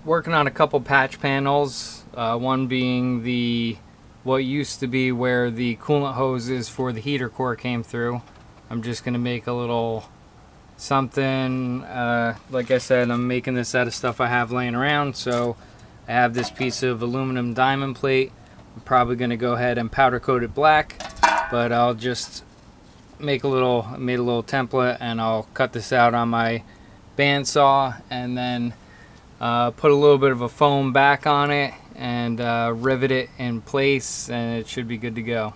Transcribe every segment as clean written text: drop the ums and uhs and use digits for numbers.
working on a couple patch panels, one being what used to be where the coolant hoses for the heater core came through. I'm just going to make a little something, like I said, I'm making this out of stuff I have laying around. So I have this piece of aluminum diamond plate. I'm probably going to go ahead and powder coat it black, but I'll just made a little template, and I'll cut this out on my bandsaw, and then put a little bit of a foam back on it and rivet it in place, and it should be good to go.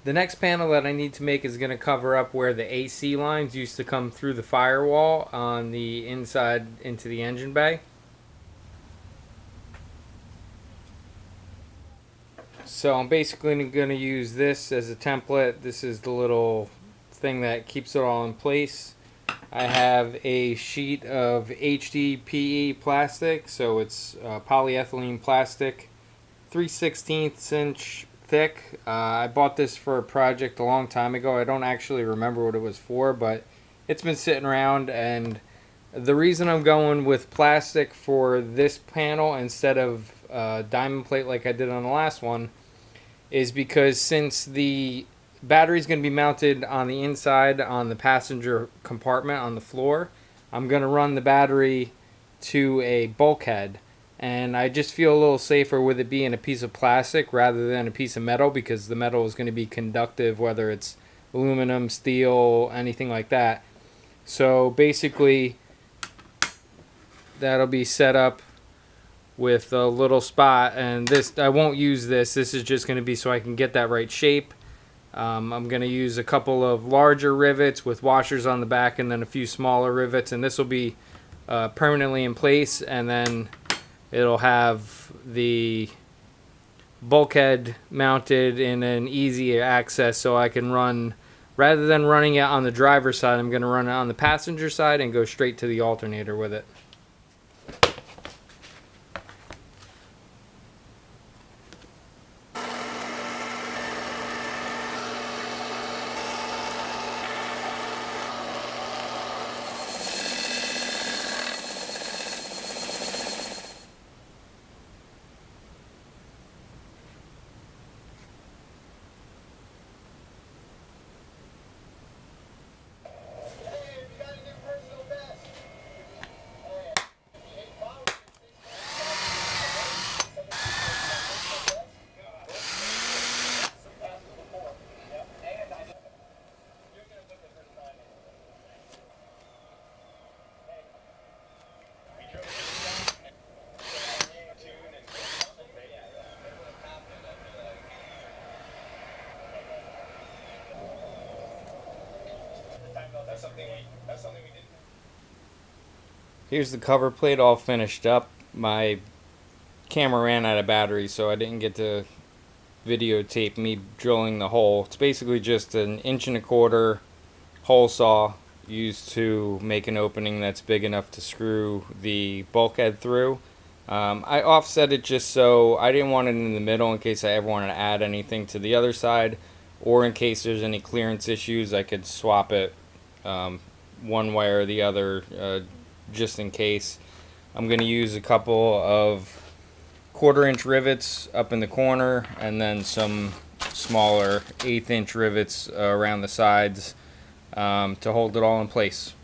The next panel that I need to make is going to cover up where the AC lines used to come through the firewall on the inside into the engine bay. So I'm basically going to use this as a template. This is the little thing that keeps it all in place. I have a sheet of HDPE plastic, so it's polyethylene plastic, 3/16 inch thick. I bought this for a project a long time ago. I don't actually remember what it was for, but it's been sitting around, and the reason I'm going with plastic for this panel instead of diamond plate like I did on the last one is because since the battery is going to be mounted on the inside on the passenger compartment on the floor, I'm going to run the battery to a bulkhead. And I just feel a little safer with it being a piece of plastic rather than a piece of metal, because the metal is going to be conductive, whether it's aluminum, steel, anything like that. So basically, that'll be set up with a little spot. And this, I won't use this. This is just going to be so I can get that right shape. I'm going to use a couple of larger rivets with washers on the back and then a few smaller rivets. And this will be permanently in place. And then it'll have the bulkhead mounted in an easy access, so I can run, rather than running it on the driver's side, I'm going to run it on the passenger side and go straight to the alternator with it. Here's the cover plate all finished up. My camera ran out of battery, so I didn't get to videotape me drilling the hole. It's basically just an 1.25 inch hole saw used to make an opening that's big enough to screw the bulkhead through. I offset it just so I didn't want it in the middle in case I ever wanted to add anything to the other side, or in case there's any clearance issues I could swap it one way or the other, just in case. I'm going to use a couple of 1/4 inch rivets up in the corner and then some smaller 1/8 inch rivets around the sides to hold it all in place.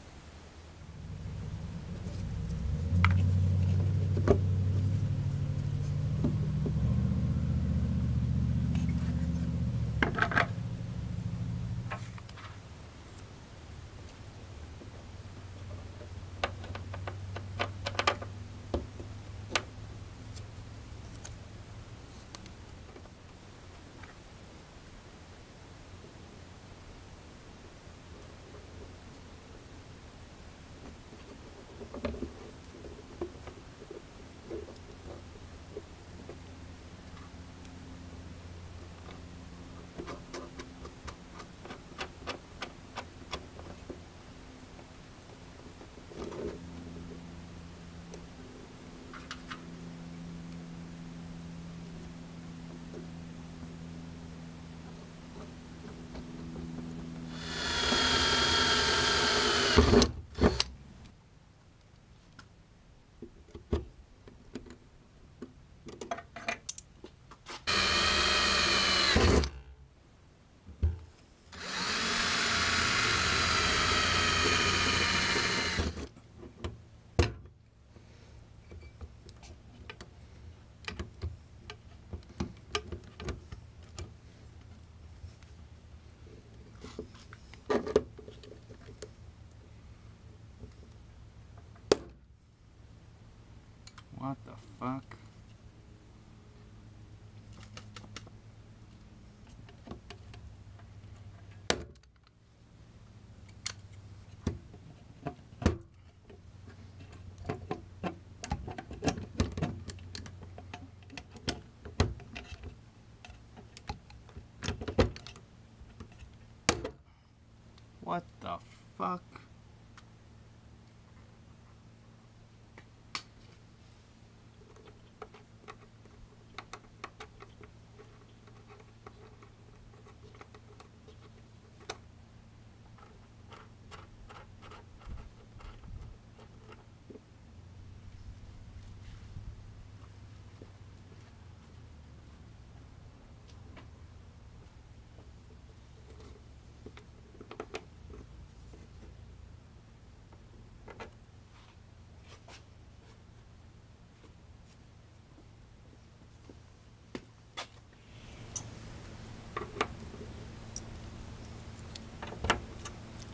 What the fuck?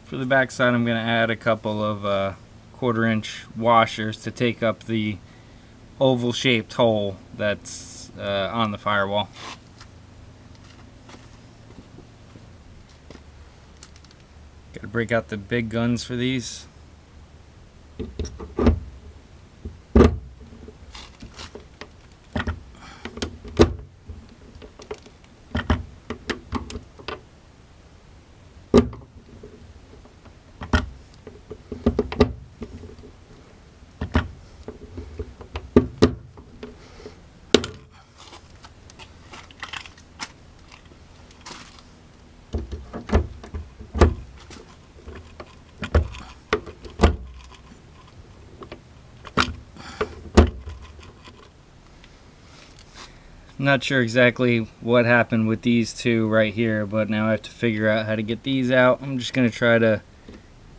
For the back side, I'm going to add a couple of 1/4-inch washers to take up the oval shaped hole that's on the firewall. Got to break out the big guns for these. I'm not sure exactly what happened with these two right here, but now I have to figure out how to get these out. I'm just going to try to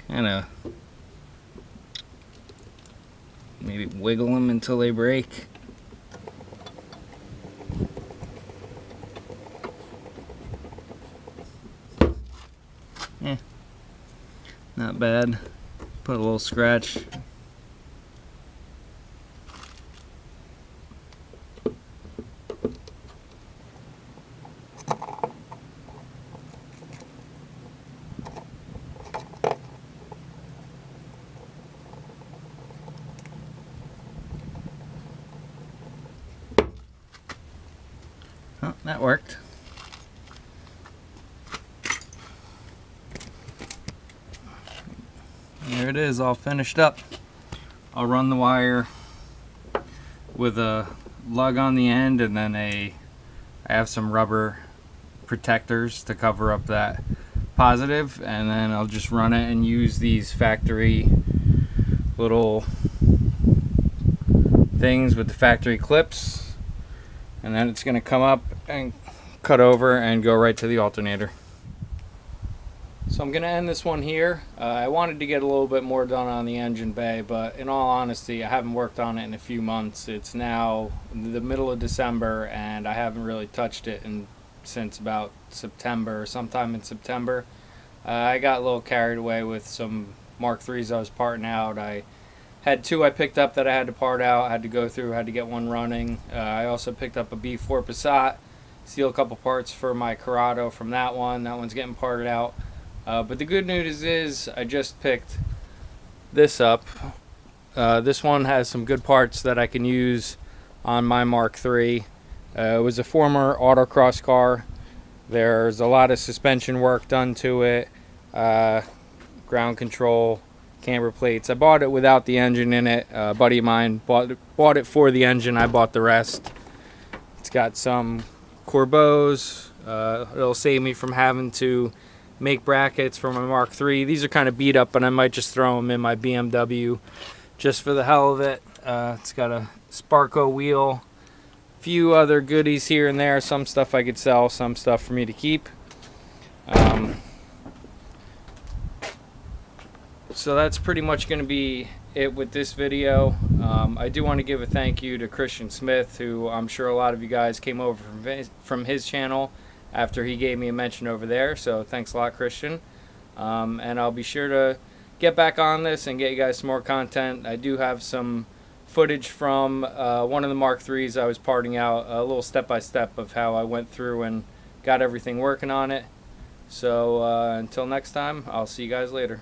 kind of maybe wiggle them until they break. Not bad. Put a little scratch. Oh, that worked. There it is, all finished up. I'll run the wire with a lug on the end, and then I have some rubber protectors to cover up that positive, and then I'll just run it and use these factory little things with the factory clips, and then it's going to come up and cut over and go right to the alternator. So I'm going to end this one here. I wanted to get a little bit more done on the engine bay, but in all honesty, I haven't worked on it in a few months. It's now the middle of December, and I haven't really touched it since about September, sometime in September. I got a little carried away with some Mk3s I was parting out. I had two I picked up that I had to part out, had to go through, had to get one running. I also picked up a B4 Passat, steal a couple parts for my Corrado from that one. That one's getting parted out. But the good news is I just picked this up. This one has some good parts that I can use on my Mk3. It was a former Autocross car. There's a lot of suspension work done to it, ground control, camber plates. I bought it without the engine in it. A buddy of mine bought it for the engine. I bought the rest. It's got some Corbos. It'll save me from having to make brackets for my Mk3. These are kind of beat up, but I might just throw them in my BMW just for the hell of it. It's got a Sparco wheel, a few other goodies here and there, some stuff I could sell, some stuff for me to keep. So that's pretty much going to be it with this video. I do want to give a thank you to Christian Smith, who I'm sure a lot of you guys came over from his channel after he gave me a mention over there, so thanks a lot, Christian. And I'll be sure to get back on this and get you guys some more content. I do have some footage from one of the Mk3s I was parting out, a little step-by-step of how I went through and got everything working on it. So until next time, I'll see you guys later.